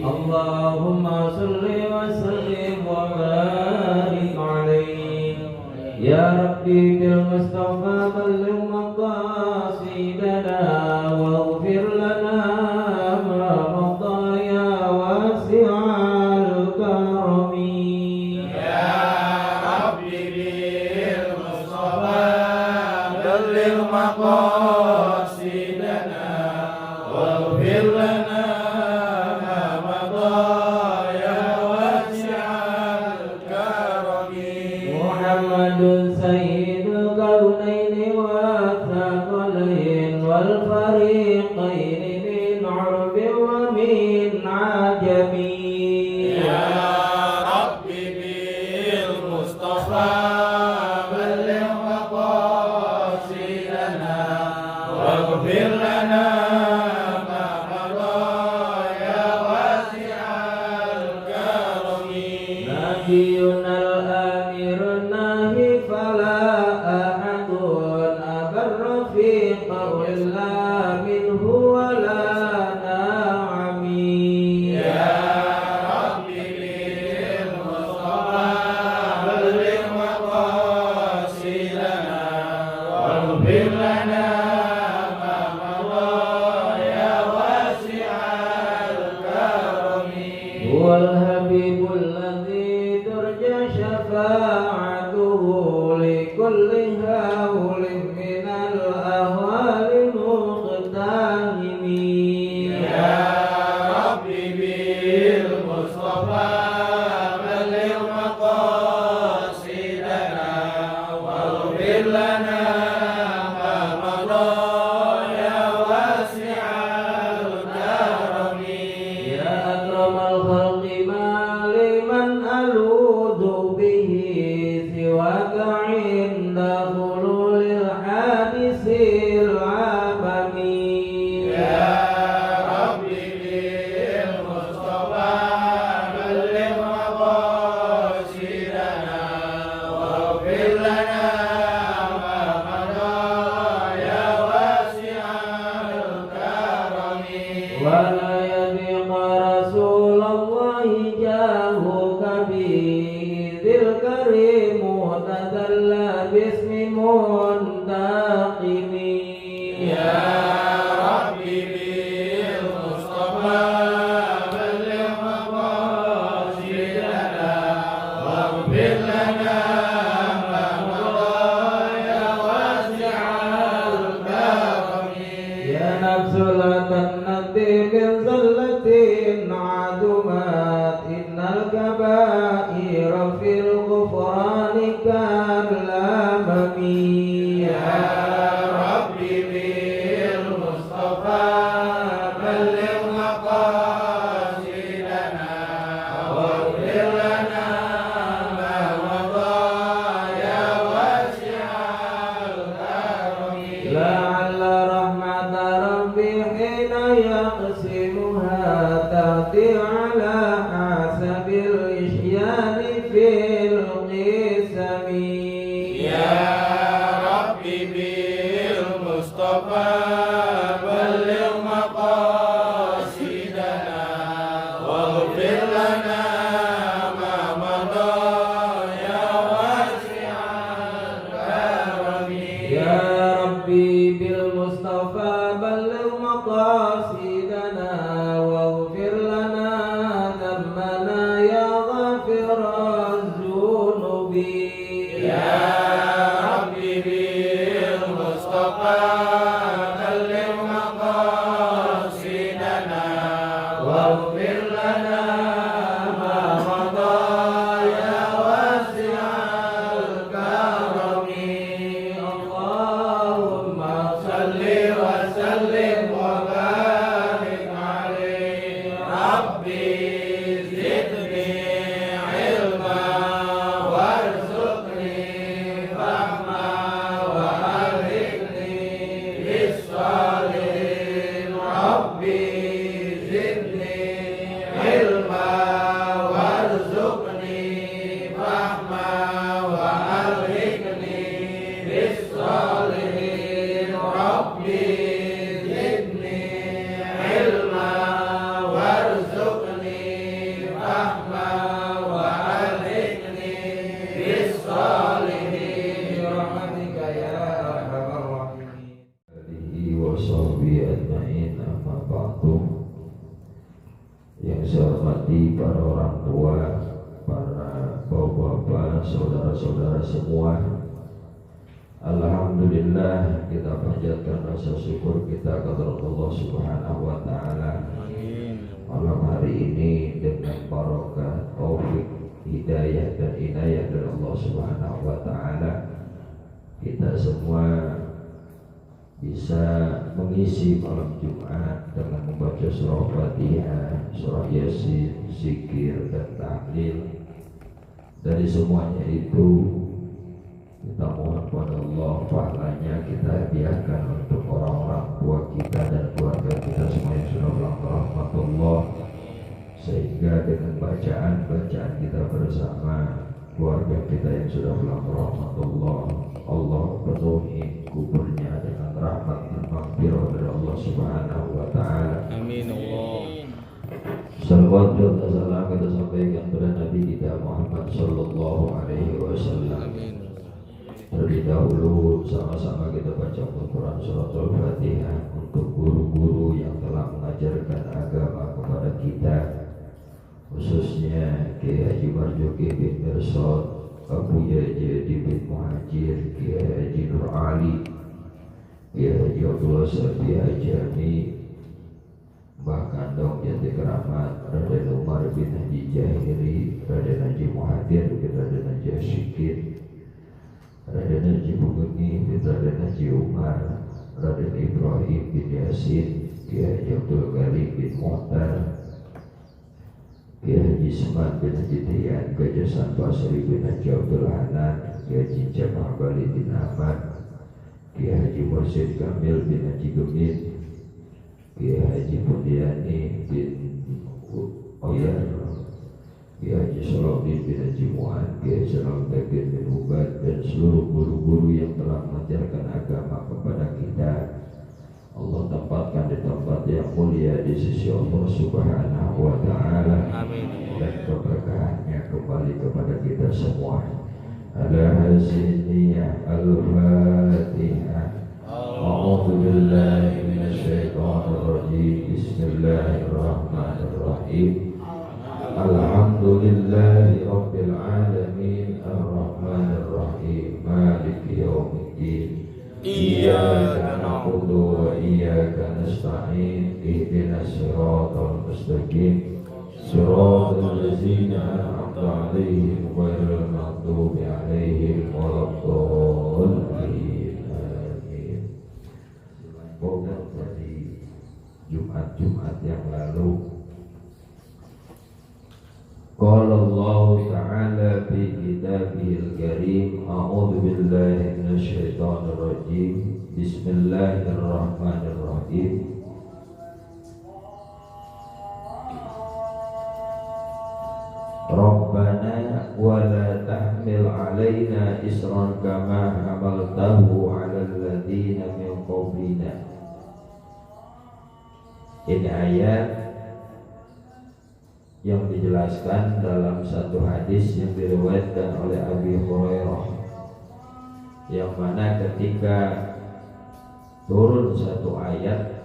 اللهم صل وسلم وبارك عليه يا ربي بالمصطفى بلغ مقاصدنا واغفر لنا ما مضى يا واسع الكرم يا ربي بالمصطفى بلغ مقاصدنا واغفر لنا ما مضى يا واسع الكرم محمد سيد الكونين والثقلين والفريقين من عرب ومن عجم يا ربي بالمصطفى بلغ مقاصدنا واغفر لنا ما مضى يا واسع الكرم نبينا الآمر الناهي فلا أحد أبر في قولا منه ولا نعم يا ربي بالمصطفى بلغ مقاصدنا واغفر لنا ما مضى يا واسع الكرم هو الحبيب الذي ترجى شفاعته لكل هول من الأهوال مقتحم يا ربي بالمصطفى بلغ مقاصدنا واغفر لنا ما مضى يا واسع الكرم يا أكرم الخلق ما لمن ألوذ به سواك عند خلول الحادث العمم يا ربي بالمصطفى بلغ مقاصدنا واغفر لنا ما مضى يا واسع الكرم ولا يبق رسول الله جاهك به ذي الكريم تدلى باسم منتقم يا ربي بالمصطفى بلغ مقاصدنا واغفر لنا ما مضى يا واسع الكرم يا نفس لا تنتي من زلة عدمات إن الكبائر في الغفران كالأمم يا ربي بالمصطفى بلغ مقاصدنا واغفر لنا ما مضى يا واسع الكرم لعل رحمة ربي حين يقسمها تأتي على حسب الإشيان في القسم يا ربي بالمصطفى بلغ مقاصدنا واغفر لنا ما مضى يا واسع الكرم يا ربي بالمصطفى بلغ مقاصدنا واغفر لنا ذنبنا يا غافر الذنوب يا ربي بالمصطفى بلغ مقاصدنا واغفر لنا ما مضى يا واسع الكرم اللهم صل وسلم وبارك عليه ربي زدني علما وارزقني فهما وألهمني بالصالحين ربي زدني علما وارزقني فهما وألهمني بالصالحين ربي زدني علما وارزقني Yang saya hormati para orang tua, para bapak-bapak, saudara-saudara semua, alhamdulillah kita panjatkan rasa syukur kita kepada Allah Subhanahu wa taala. Malam hari ini dengan barokah, taufik, hidayah dan inayah dari Allah Subhanahu wa taala, kita semua bisa mengisi malam Jumat dengan membaca surah Fatihah, surah Yasin, zikir dan tahlil. Dari semuanya itu kita mohon pada Allah pahalanya kita hadiahkan untuk orang-orang tua kita dan keluarga kita semua yang sudah melangkah rahmatullah, sehingga dengan bacaan-bacaan kita bersama keluarga kita yang sudah melangkah rahmatullah, Allah penuhi kuburnya dengan rahmat dan maghfirah dari Allah Subhanahu wa taala. Amin Allah. Salawat dan salam kita sampaikan kepada Nabi kita Muhammad sallallahu alaihi wasallam. Terlebih dahulu sama-sama kita baca Al-Quran Surat Al-Fatihah untuk guru-guru yang telah mengajarkan agama kepada kita, khususnya Kiai Haji Marzuki bin Mirsad, Abu Jadi bin Muhajir, Kiai Haji Nur Ali, Kiai Haji Abdullah Sabi Hajani, Mbah Kandong Jati Keramat, Raden Umar bin Haji Jahiri, Raden Haji Muhadir bin Raden Haji Asyikid, Raden Haji Bugeni bin Raden Haji Umar, Raden Ibrahim bin Yasin, Kiai Haji Abdul Ghali bin Muhtar, Kiai Haji Seman bin Haji Tiyan, Gajasan Basri bin Haji Abdul Hanan, Kiai Haji Jamah Bali bin Ahmad, Kiai Haji Mursyid Kamil bin Haji Gemit, Kiai Haji Pudiani bin Oyar, Kiai Haji Salahuddin bin Haji Mu'ad, Kiai Salahuddin bin Ubad, dan seluruh guru-guru yang telah mengajarkan agama kepada kita. Allah tempatkan di tempat yang mulia di sisi Allah Subhanahu wa taala. Amin. Dan keberkahannya kembali kepada kita semua. Ala haziniyah al-Fatihah. A'udzu billahi minasyaitonir rajim. Bismillahirrahmanirrahim. Alhamdulillahi rabbil alamin, arrahmanir rahim, maliki yaumiddin. Iyyaka na'budu wa iyyaka nasta'in. Ihdinas siratal mustaqim. Siratal ladzina an'amta 'alaihim ghairil maghdubi 'alaihim waladdallin. Amin. Semoga dari Jumat-Jumat yang lalu Qala Allah Ta'ala fi kitabihil karim, a'udzu billahi minasyaitonir rajim. Bismillahirrahmanirrahim. Rabbana wa la tahmil 'alaina isran kama hamaltahu 'alal ladzina min qablina. Ini ayat yang dijelaskan dalam satu hadis yang diriwayatkan oleh Abi Hurairah, yang mana ketika turun satu ayat,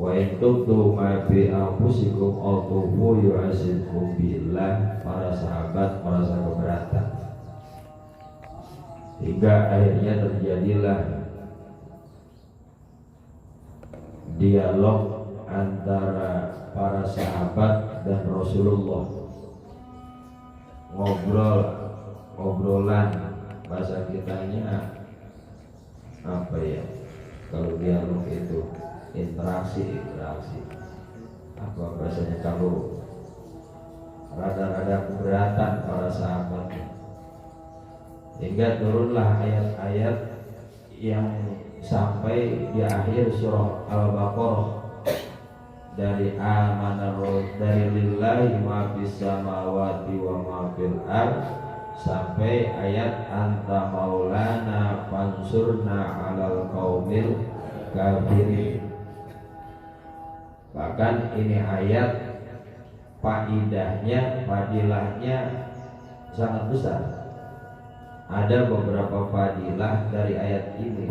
wa in tubdu ma fi anfusikum aw tukhfu yu'azzibkum billah, para sahabat merasa keberatan, hingga akhirnya terjadilah dialog antara para sahabat dan Rasulullah, ngobrolan, bahasa kitanya apa ya, kalau dialog itu interaksi apa bahasanya, kalau rada-rada keberatan para sahabat, hingga turunlah ayat-ayat yang sampai di akhir surah Al-Baqarah, dari dari lillahi ma fis samawati wa ma fil ard sampai ayat anta maulana fansurna 'alal qaumil kafirin. Bahkan ini ayat fadilahnya sangat besar. Ada beberapa fadilah dari ayat ini,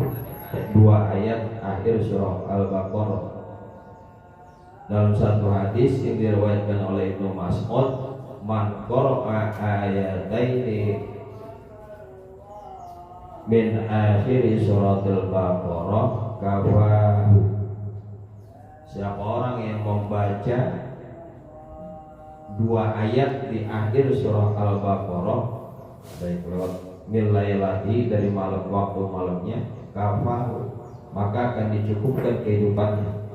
dua ayat akhir surah Al-Baqarah. Dalam satu hadis yang diriwayatkan oleh Ibnu Mas'ud, man qara'a ayataini min akhir suratul Baqarah kafahu. Siapa orang yang membaca 2 ayat di akhir surah Al-Baqarah, baik lewat min lailati dari malam waktu malamnya, kafahu, maka akan dicukupkan kehidupannya.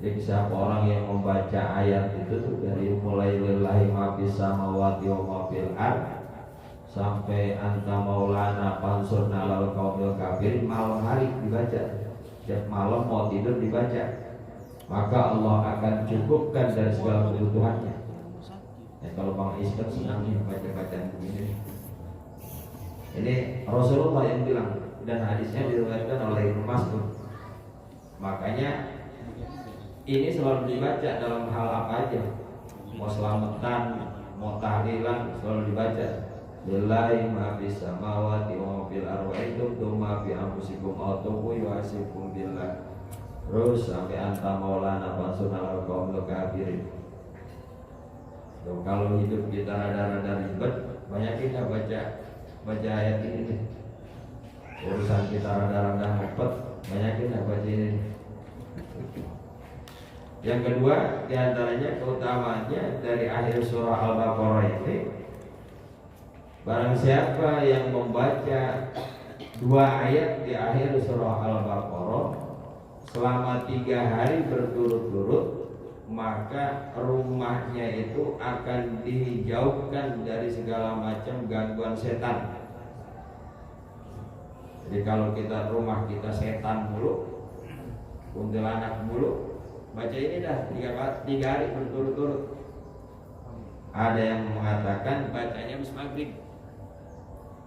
Jadi siapa orang yang membaca ayat itu tuh dari mulai lillahi ma fis samawati wa ma fil ard sampai anta maulana fansurna alal qaumil kafirin, malam hari dibaca. Setiap malam mau tidur dibaca, maka Allah akan cukupkan dari segala kebutuhannya. Kalau Bang Iskan senang nih baca-bacaan begini. Ini Rasulullah yang bilang, dan hadisnya diriwayatkan oleh Ibnu Mas'ud. Makanya ini selalu dibaca dalam hal apa aja, mau selamatan, mau tahlilan, selalu dibaca. Lillahi ma fis samawati wa ma fil ardi ma fi anfusikum aw tuqu yuhasibukum billah. Terus sampai anta maulana fansurna alal qaumil kafirin. Kalau hidup kita rada-rada ribet, banyakin ya baca ayat ini nih. Urusan kita rada-rada ngepet, banyakin ya baca ini. Yang kedua, diantaranya keutamaannya dari akhir surah Al-Baqarah ini, barang siapa yang membaca 2 ayat di akhir surah Al-Baqarah selama 3 hari berturut-turut, maka rumahnya itu akan dijauhkan dari segala macam gangguan setan. Jadi kalau rumah kita setan mulu, kuntilanak mulu, baca ini dah 3 hari berturut-turut. Ada yang mengatakan bacanya habis maghrib.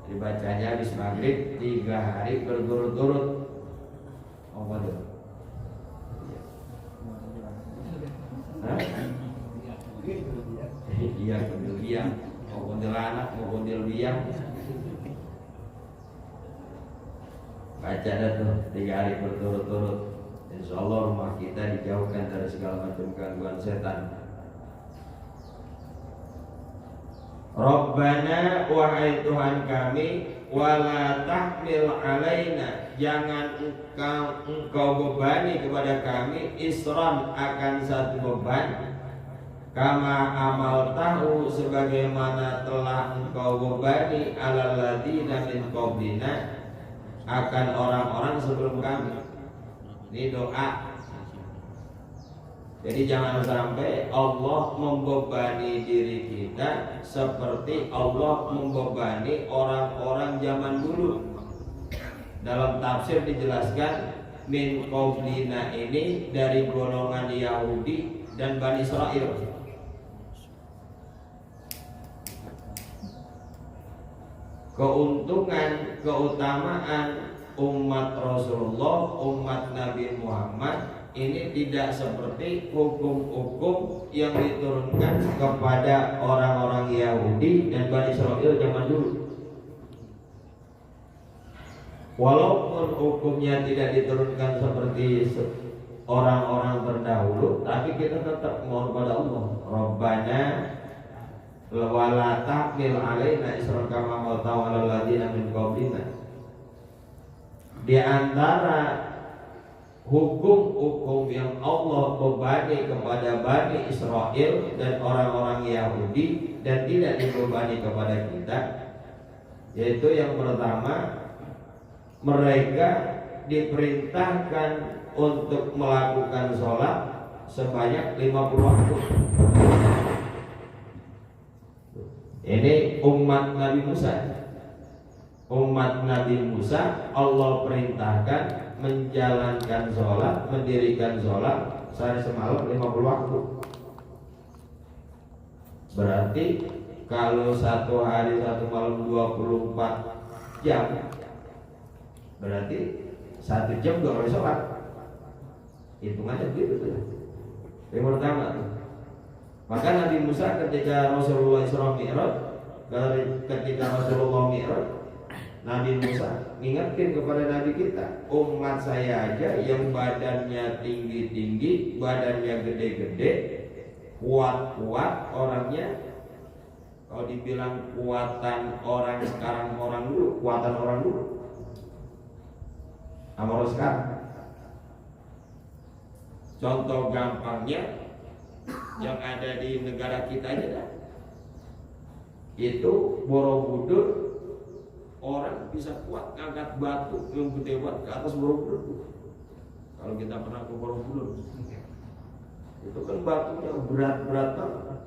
Jadi bacanya habis maghrib 3 hari berturut-turut. Oh, betul. Iya, kundil biang, mau kuntilanak, mau kundil biang. Baca dah tuh 3 hari berturut-turut. Insya Allah rumah kita dijauhkan dari segala macam gangguan setan. Rabbana, wahai Tuhan kami, wala tahmil alaina, jangan engkau bebani kepada kami, isran, akan satu beban, kama amal tahu, sebagaimana telah engkau bebani, alal ladina min qablina, akan orang-orang sebelum kami. Ini doa. Jadi jangan sampai Allah membebani diri kita seperti Allah membebani orang-orang zaman dulu. Dalam tafsir dijelaskan min qablina ini dari golongan Yahudi dan Bani Israel. Keuntungan, keutamaan umat Rasulullah, umat Nabi Muhammad ini tidak seperti hukum-hukum yang diturunkan kepada orang-orang Yahudi dan Bani Israel zaman dulu. Walaupun hukumnya tidak diturunkan seperti orang-orang terdahulu, tapi kita tetap mohon pada Allah, Rabbana wala tahmil alaina isran kama hamaltahu 'alal ladzina min qablina. Di antara hukum-hukum yang Allah bebani kepada Bani Israel dan orang-orang Yahudi dan tidak dibebani kepada kita, yaitu yang pertama, mereka diperintahkan untuk melakukan sholat sebanyak 50 waktu. Ini umat Nabi Musa. Umat Nabi Musa Allah perintahkan menjalankan sholat, mendirikan sholat sehari semalam 50 waktu. Berarti kalau satu hari satu malam 24 jam, berarti 1 jam 2 kali sholat. Hitungannya begitu tuh. Yang pertama tuh. Maka Nabi Musa ketika Rasulullah Isra Mi'raj, ketika Rasulullah Mi'raj, Nabi Musa ngingetin kepada Nabi kita, umat saya aja yang badannya tinggi-tinggi, badannya gede-gede, kuat-kuat orangnya. Kalau dibilang kuatan orang sekarang orang dulu, kuatan orang dulu sama orang sekarang. Contoh gampangnya yang ada di negara kita aja dah. Itu Borobudur, orang bisa kuat ngangkat batu yang gede banget ke atas Borobudur. Kalau kita pernah ke Borobudur, itu kan batunya berat-berat banget,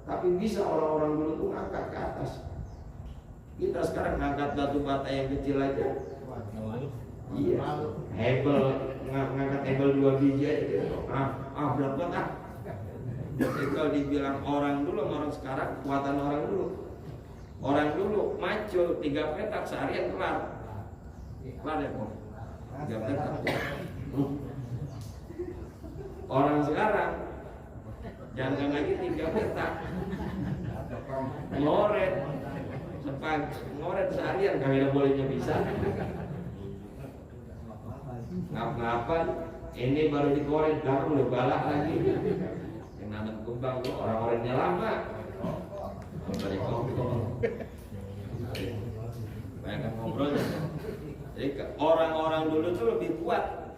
tapi bisa orang-orang dulu tuh ngangkat ke atas. Kita sekarang ngangkat batu bata yang kecil aja, iya, hebel, ngangkat hebel 2 biji aja, berat banget. Jadi kalau dibilang orang dulu sama orang sekarang, kuatan orang dulu. Orang dulu maco 3 petak seharian kelar ya kok 3 petak. Orang sekarang jangan lagi 3 petak, ngoret seharian kagak bolehnya bisa. Ngap-ngapan ini baru dikorek, baru udah balak lagi. Yang nanam kembang tuh orang-orangnya lama. Banyak ngobrol. Jadi orang-orang dulu tuh lebih kuat,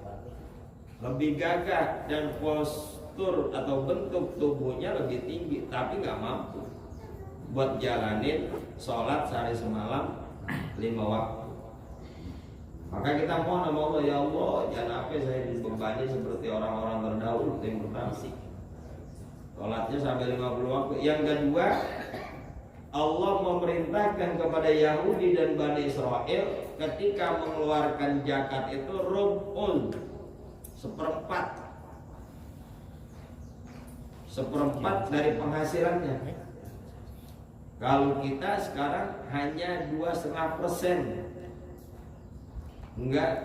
lebih gagah, dan postur atau bentuk tubuhnya lebih tinggi, tapi nggak mampu buat jalanin sholat sehari semalam 5 waktu. Maka kita mohon sama Allah, ya Allah, jangan sampai saya dibebani seperti orang-orang terdahulu. Yang pertama sih, sholatnya sampai 50 waktu. Yang kedua, Allah memerintahkan kepada Yahudi dan Bani Israel ketika mengeluarkan zakat itu rub'un, seperempat dari penghasilannya. Kalau kita sekarang hanya 2,5%, enggak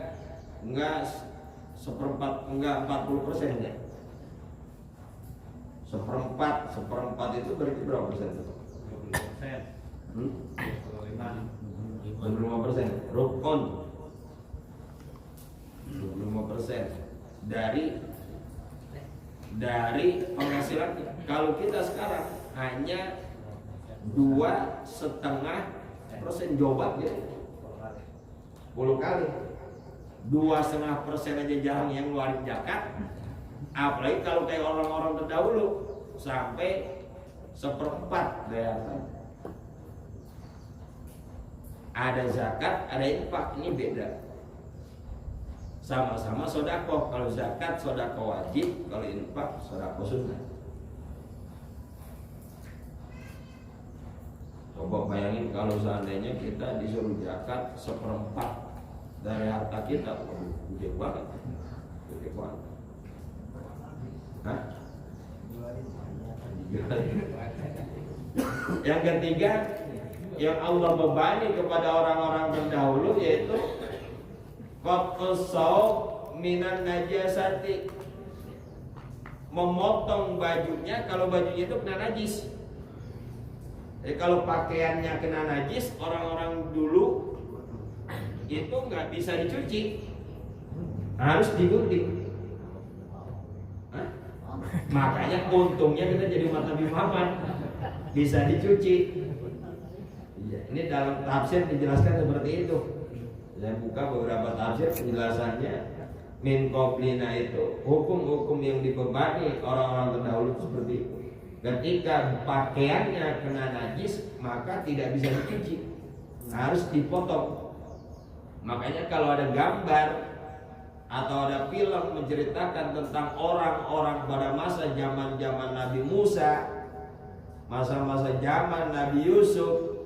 seperempat, enggak 40% ya. Seperempat itu berarti berapa persen itu? 25%. Rukun 25% dari penghasilannya. Kalau kita sekarang hanya 2,5%, jobat ya 10 kali. 2,5% aja jarang yang ngeluarin zakat, apalagi kalau kayak orang-orang terdahulu sampai 1/4 dari harta. Ada zakat, ada infak, ini beda. Sama-sama sodako. Kalau zakat sodako wajib, kalau infak sodako sunnah. Coba bayangin kalau seandainya kita disuruh zakat 1/4 dari harta kita, gede banget. Hah? Yang ketiga, yang Allah bebani kepada orang-orang terdahulu, yaitu qat'us minan najasati, memotong bajunya kalau bajunya itu kena najis. Jadi kalau pakaiannya kena najis, orang-orang dulu itu nggak bisa dicuci, harus digunting. Makanya untungnya kita jadi umat Nabi Muhammad, bisa dicuci. Ini dalam tafsir dijelaskan seperti itu. Saya buka beberapa tafsir, penjelasannya min qoblina itu hukum-hukum yang dibebani orang-orang terdahulu seperti itu. Ketika pakaiannya kena najis, maka tidak bisa dicuci, harus dipotong. Makanya kalau ada gambar atau ada film menceritakan tentang orang-orang pada masa zaman Nabi Musa, masa-masa zaman Nabi Yusuf,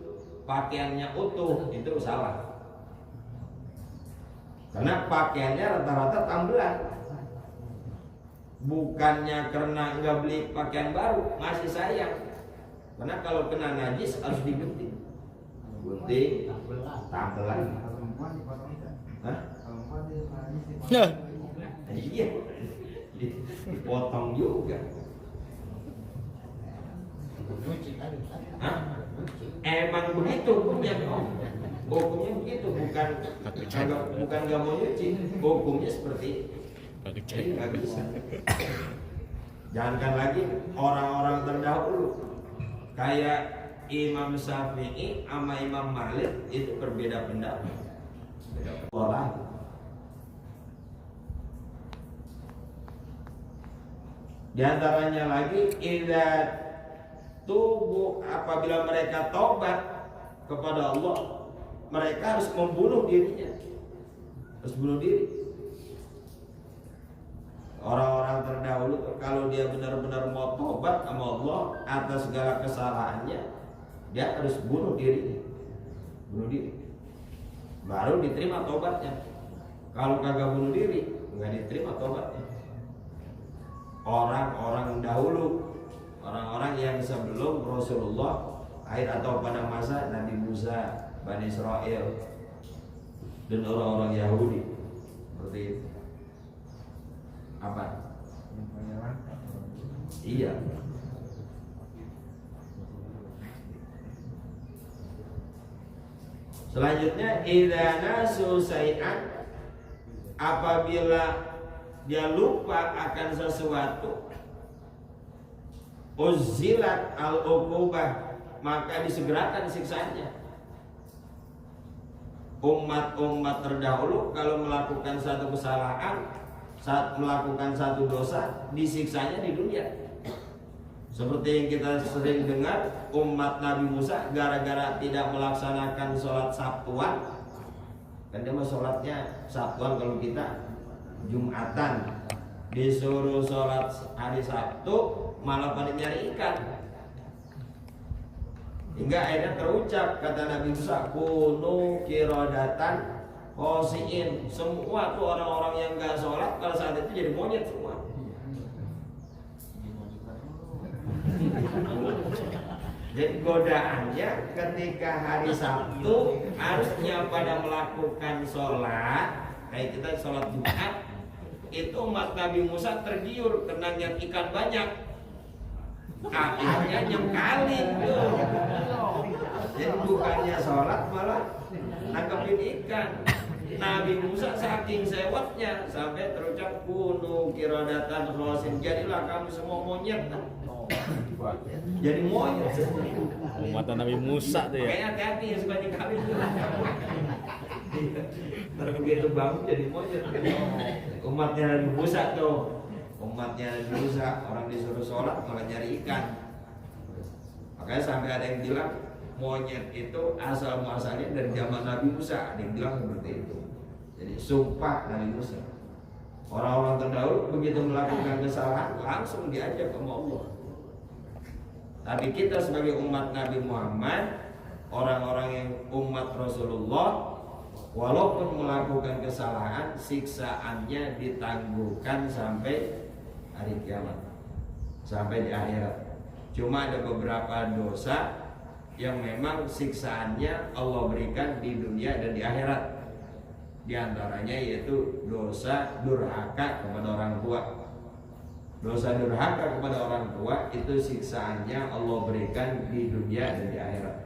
pakaiannya utuh, itu salah. Karena pakaiannya rata-rata tambelan. Bukannya karena nggak beli pakaian baru, masih sayang. Karena kalau kena najis harus digunting. Gunting, tambelan. Hah? Iya, dipotong juga. Hah? Emang begitu punya kok. Hukumnya begitu, bukan nggak mau nyuci. Hukumnya seperti itu. Jadi nggak bisa. Jangankan lagi orang-orang terdahulu kayak Imam Syafi'i sama Imam Malik itu berbeda pendapat. Beda pola. Di antaranya lagi idza tubuh, apabila mereka tobat kepada Allah, mereka harus membunuh dirinya. Harus bunuh diri. Orang-orang terdahulu kalau dia benar-benar mau tobat sama Allah atas segala kesalahannya, dia harus bunuh dirinya. Bunuh diri. Baru diterima tobatnya. Kalau kagak bunuh diri, enggak diterima tobatnya. Orang-orang dahulu, orang-orang yang sebelum Rasulullah lahir atau pada masa Nabi Musa, Bani Israel, dan orang-orang Yahudi seperti itu. Apa? Iya. Selanjutnya idza nasu syai'an, apabila dia lupa akan sesuatu, uzzilat al-uqubah, maka disegerakan siksanya. Umat-umat terdahulu kalau melakukan satu kesalahan, saat melakukan satu dosa, disiksanya di dunia. Seperti yang kita sering dengar, umat Nabi Musa gara-gara tidak melaksanakan sholat Sabtuan, kan dia mah sholatnya Sabtuan, kalau kita Jumatan, disuruh sholat hari Sabtu malah pada nyari ikan. Hingga akhirnya terucap kata Nabi Musa, kunu kirodatan khosiin. Semua tuh orang-orang yang gak sholat pada saat itu jadi monyet semua. Jadi godaannya ketika hari Sabtu harusnya pada melakukan sholat, kayak kita sholat Jumat, itu umat Nabi Musa tergiur kena yang ikan banyak, akhirnya nyengkalin tuh. Jadi bukannya sholat malah nangkepin ikan. Nabi Musa saking sewotnya sampai terucap kunu kirodatan khosin, jadilah kamu semua monyet. Jadi monyet. Umat Nabi Musa tuh ya. Kayaknya hati-hati ya suka dikawin tuh. Terus begitu bangun jadi monyet. Umatnya Nabi Musa tuh, umatnya Nabi Musa, orang disuruh sholat malah nyari ikan. Makanya sampai ada yang bilang monyet itu asal muasalnya dari zaman Nabi Musa. Ada yang bilang seperti itu. Jadi sumpah Nabi Musa. Orang-orang terdahulu begitu melakukan kesalahan langsung diajak sama Allah. Tapi kita sebagai umat Nabi Muhammad, orang-orang yang umat Rasulullah, walaupun melakukan kesalahan, siksaannya ditangguhkan sampai hari kiamat, sampai di akhirat. Cuma ada beberapa dosa yang memang siksaannya Allah berikan di dunia dan di akhirat. Di antaranya yaitu dosa durhaka kepada orang tua. Dosa durhaka kepada orang tua itu siksaannya Allah berikan di dunia dan di akhirat.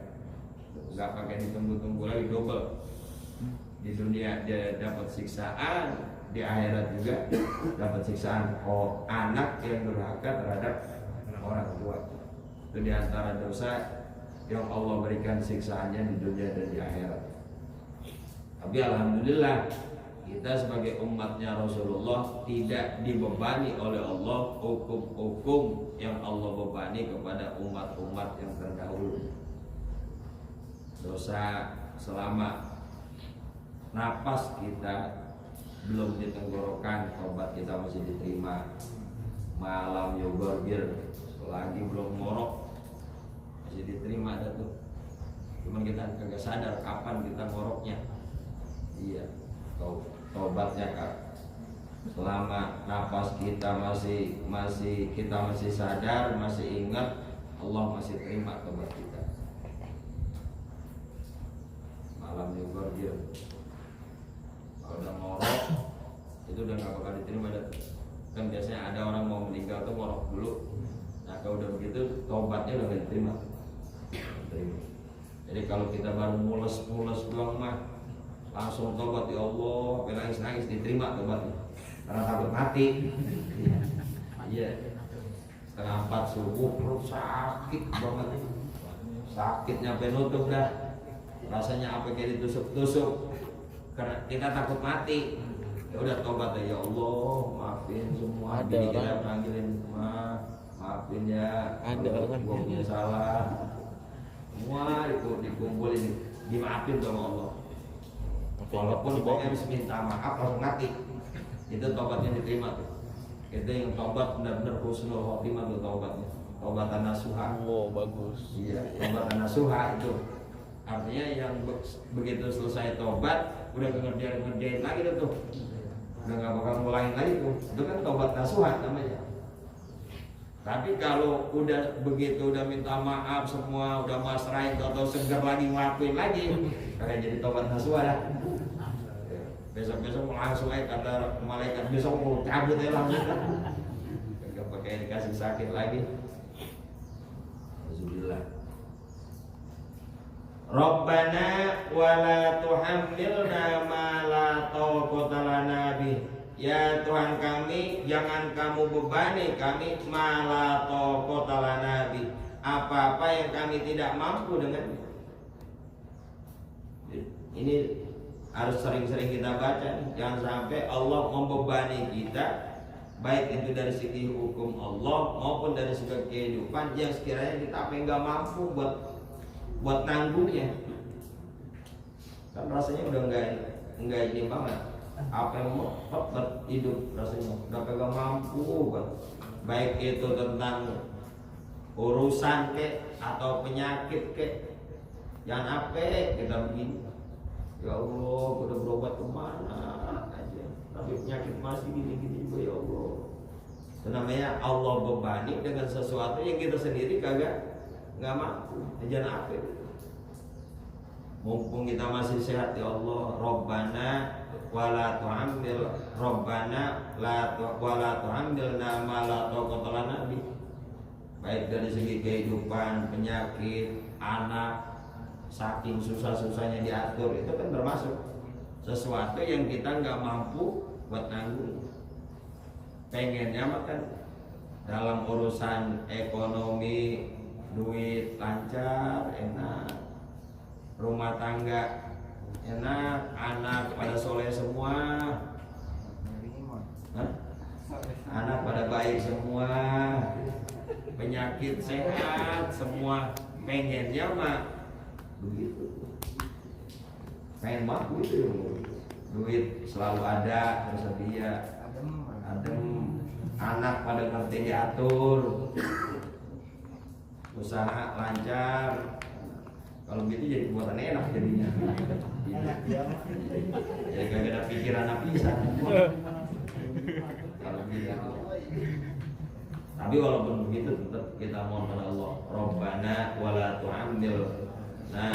Enggak pakai ditunggu-tunggu lagi, double. Di dunia dia dapat siksaan, di akhirat juga dapat siksaan. Oh, anak yang durhaka terhadap orang tua itu di antara dosa yang Allah berikan siksaannya di dunia dan di akhirat. Tapi alhamdulillah kita sebagai umatnya Rasulullah tidak dibebani oleh Allah hukum-hukum yang Allah bebani kepada umat-umat yang terdahulu. Dosa selama napas kita belum di tenggorokan, tobat kita masih diterima. Malam yogorgir selagi belum ngorok masih diterima ada tuh. Cuman kita kagak sadar kapan kita ngoroknya. Iya, tobatnya Kak. Selama napas kita masih sadar, masih ingat, Allah masih terima tobat kita. Malam yogorgir. Kalau udah ngorok itu udah gak bakal diterima. Kan biasanya ada orang mau meninggal tuh ngorok dulu. Nah kalau udah begitu tobatnya udah gak diterima. Jadi kalau kita baru mules doang mah langsung tobat ya Allah, nangis diterima tobatnya karena takut mati. Iya. Setengah 4 subuh perut sakit banget, sakit nyampe nutup dah, rasanya apa kayak ditusuk-tusuk karena kita takut mati. Ya udah tobat ya Allah, maafin semua. Jadi kita panggilin maafin ya, ada orang gua punya salah, semua itu dikumpulin dimaafin sama Allah. Walaupun kita harus minta maaf langsung mati, itu tobatnya diterima tuh. Itu yang tobat benar-benar husnul khotimah tuh tobatnya, tobatan nasuha. Wow, bagus. Iya, tobatan nasuha itu artinya yang begitu selesai tobat udah ngerjain lagi tuh, udah nggak bakal ngulangin lagi tuh. Itu kan tobat nasuha namanya. Tapi kalau udah begitu udah minta maaf semua, udah masrahin atau segar lagi ngelakuin lagi, kayak jadi tobat nasuha dah. Besok-besok langsung aja kata malaikat, besok mau cabut ya langsung. Gak pakai dikasih sakit lagi. Alhamdulillah. Rabbana wala tuhammilna ma la taqata lana bih. Ya Tuhan kami, jangan kamu bebani kami ma la taqata lana bih. Apa-apa yang kami tidak mampu dengannya. Ini harus sering-sering kita baca, jangan sampai Allah membebani kita, baik itu dari segi hukum Allah maupun dari segi kehidupan yang sekiranya kita nggak mampu buat nanggungnya. Kan rasanya udah nggak ini banget. Apa yang mau hidup rasanya udah kagak mampu banget. Baik itu tentang urusan atau penyakit jangan apa kita begini. Ya Allah, udah berobat kemana aja, tapi penyakit masih gini-gini juga ya Allah. Itu namanya Allah bebani dengan sesuatu yang kita sendiri nggak mampu. Jangan apa? Mumpung kita masih sehat ya Allah, Rabbana wala tuhammil, Rabbana wala tuhammilna ma la taqata lana bih. Baik dari segi kehidupan, penyakit, anak, saking susah-susahnya diatur, itu kan termasuk sesuatu yang kita nggak mampu buat nanggung. Pengennya makan dalam urusan ekonomi, duit lancar, enak, rumah tangga enak, anak pada soleh semua, anak pada baik semua, penyakit sehat semua. Pengennya mah begitu, pengen banget gitu, duit selalu ada, tersedia, adem, anak pada ngerti diatur, usaha lancar. Kalau gitu jadi buatan enak jadinya. Jadi kagak ada pikiran bisa. Kalau gitu. Tapi walaupun begitu tetap kita mohon kepada Allah, Rabbana wala tuhammil la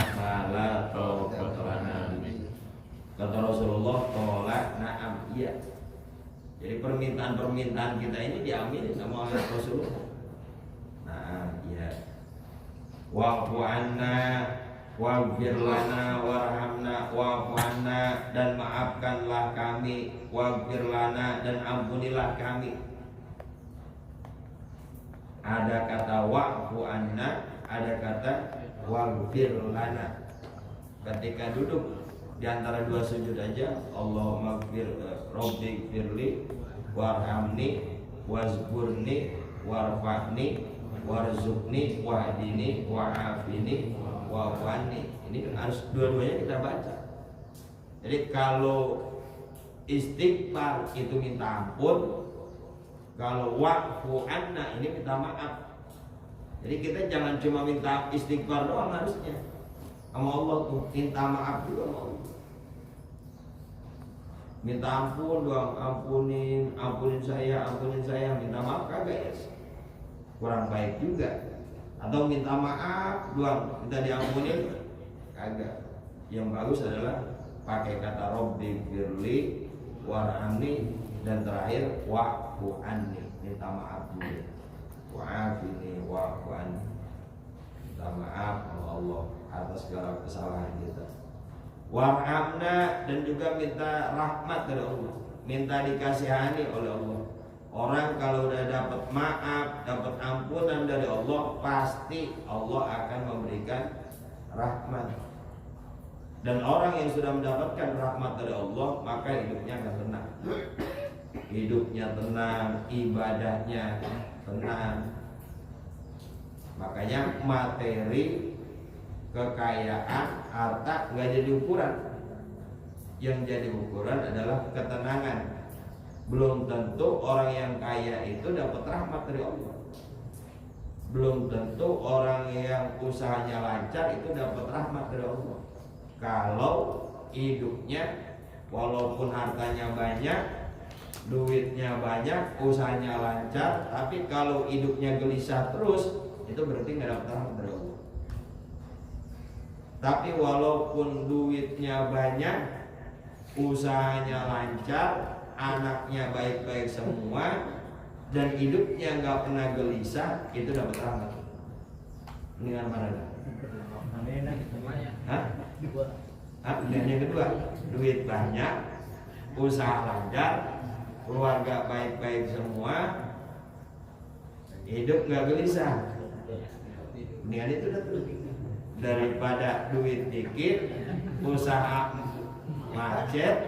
taqata lana. Kata Rasulullah, tolak na'am, iya. Jadi permintaan kita ini diambil sama Rasulullah. Nah, iya. Wa'fu anna waghfir lana warhamna wa'fu anna, dan maafkanlah kami, waghfir lana, dan ampunilah kami. Ada kata wa'fu anna, ada kata waghfir lana. Ketika duduk di antara dua sujud aja, Allahumma gfir rabbi gfirli warhamni wazburni warfa'ni warzuqni wahdini wa'afini wa'afani. Ini harus dua-duanya kita baca. Jadi kalau istighfar itu minta ampun, kalau wa'fu anna ini minta maaf. Jadi kita jangan cuma minta istighfar doang, harusnya sama Allah tuh minta maaf juga sama Allah. Minta ampun doang, ampunin saya, minta maaf kagak ya? Kurang baik juga. Atau minta maaf doang, minta diampunin kagak. Yang bagus adalah pakai kata Rabbi firli warhamni, dan terakhir wa'fu anni, minta maaf juga. Wa'afini wa'fu anni, minta maaf sama Allah atas segala kesalahan kita. Warhamna, dan juga minta rahmat dari Allah, minta dikasihani oleh Allah. Orang kalau udah dapat maaf, dapat ampunan dari Allah, pasti Allah akan memberikan rahmat. Dan orang yang sudah mendapatkan rahmat dari Allah, maka hidupnya akan tenang. Hidupnya tenang, ibadahnya tenang. Makanya materi, kekayaan, harta nggak jadi ukuran. Yang jadi ukuran adalah ketenangan. Belum tentu orang yang kaya itu dapat rahmat dari Allah. Belum tentu orang yang usahanya lancar itu dapat rahmat dari Allah. Kalau hidupnya walaupun hartanya banyak, duitnya banyak, usahanya lancar, tapi kalau hidupnya gelisah terus, itu berarti nggak dapat rahmat dari Allah. Tapi walaupun duitnya banyak, usahanya lancar, anaknya baik-baik semua, dan hidupnya nggak pernah gelisah, itu dapat rahmat. Dengan mana? Hah? Yang kedua, duit banyak, usaha lancar, keluarga baik-baik semua, hidup nggak gelisah. Dengan itu daripada duit dikit, usaha macet,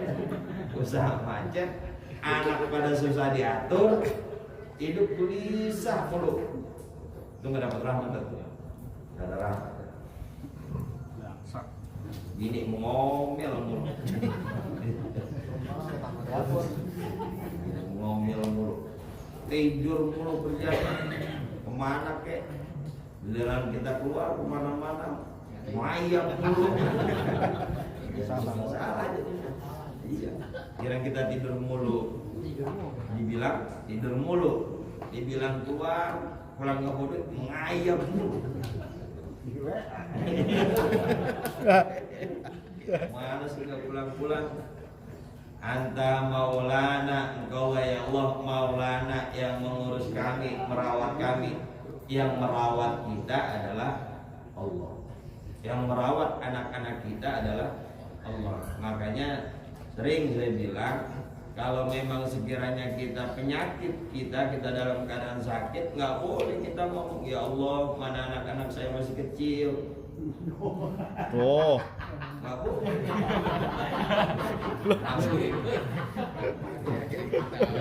anak pada susah diatur, hidup gelisah mulu. Itu nggak dapat rahmat tuh, nggak ada rahmat. Gini ngomel mulu, tidur mulu kerja, kemana kek? Giliran kita keluar kemana-mana, mayang mulu. Salah jadinya. Iya. Kira kita tidur mulu, dibilang tidur mulu, dibilang keluar pulang ke bodoh, ngayap mulu. Mana sih nggak pulang-pulang? Anta maulana, engkau ya Allah maulana, yang mengurus kami, merawat kami. Yang merawat kita adalah Allah. Yang merawat anak-anak kita adalah Allah. Makanya sering saya bilang, kalau memang sekiranya kita penyakit, kita dalam keadaan sakit, nggak boleh kita ngomong, ya Allah, mana anak-anak saya masih kecil. Oh. Nggak boleh. Ya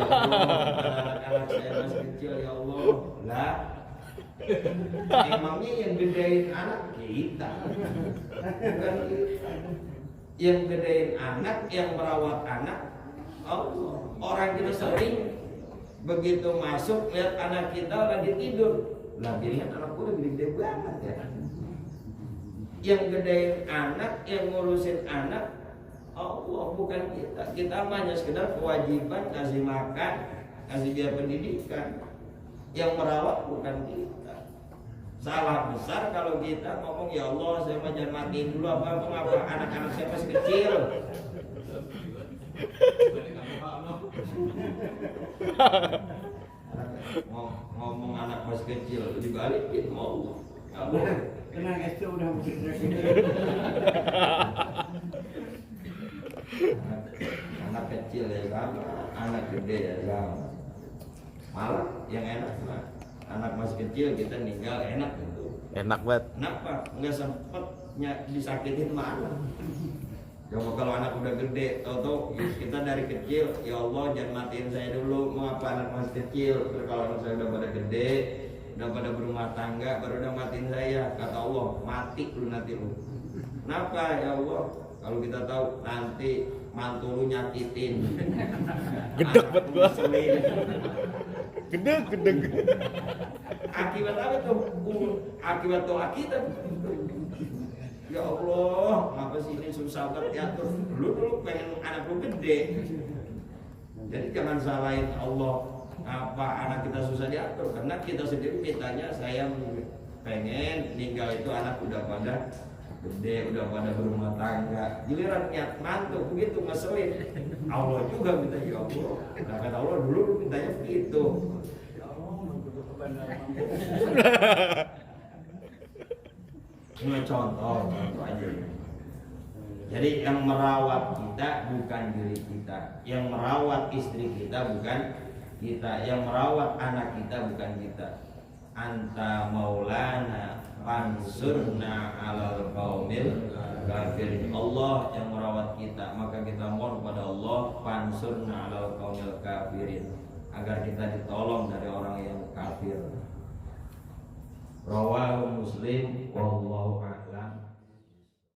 Allah, anak-anak saya masih kecil, ya Allah. Lah, emangnya yang gedein anak kita, bukan kita. Yang gedein anak, yang merawat anak Allah. Orang kita sering begitu masuk lihat anak kita lagi tidur, lagi lihat anakku udah gede banget ya. Yang gedein anak, yang ngurusin anak Allah, bukan kita. Kita hanya sekedar kewajiban kasih makan, kasih biaya pendidikan. Yang merawat bukan kita. Salah besar kalau kita ngomong, ya Allah saya jangan matiin dulu apa anak-anak saya masih kecil. Ngomong anak masih kecil dibalikin mau Allah. Tenang itu udah begitu. Anak kecil ya sama, anak gede ya sama. Malah yang enak mah anak masih kecil kita ninggal enak gitu. Enak banget. Kenapa? Nggak sempet disakitin mana? Coba kalau anak udah gede, tau kita dari kecil, ya Allah jangan matiin saya dulu, mau apa anak masih kecil. Terus kalau anak saya udah pada gede, udah pada berumah tangga, baru udah matiin saya. Kata Allah, mati lu nanti lu. Kenapa ya Allah? Kalau kita tahu nanti mantu lu nyakitin. Gedek banget gua. Gedek. Akibat apa tuh? Akibat doa kita. Ya Allah, ngapa sih ini susah banget diatur? Dulu pengen anak lu gede. Jadi jangan salahin Allah apa anak kita susah diatur, karena kita sendiri mintanya saya pengen ninggal itu anak udah pada gede, udah pada berumah tangga. Giliran niat mantu begitu ngeselin. Allah juga minta ya Allah. Nah, kata Allah dulu mintanya begitu. Ini contoh aja. Jadi yang merawat kita bukan diri kita, yang merawat istri kita bukan kita, yang merawat anak kita bukan kita. Anta maulana fansurna alal qaumil kafirin. Allah yang merawat kita, maka kita mohon kepada Allah fansurna alal qaumil kafirin, agar kita ditolong dari orang yang kafir. Rawahu Muslim wallahu a'lam.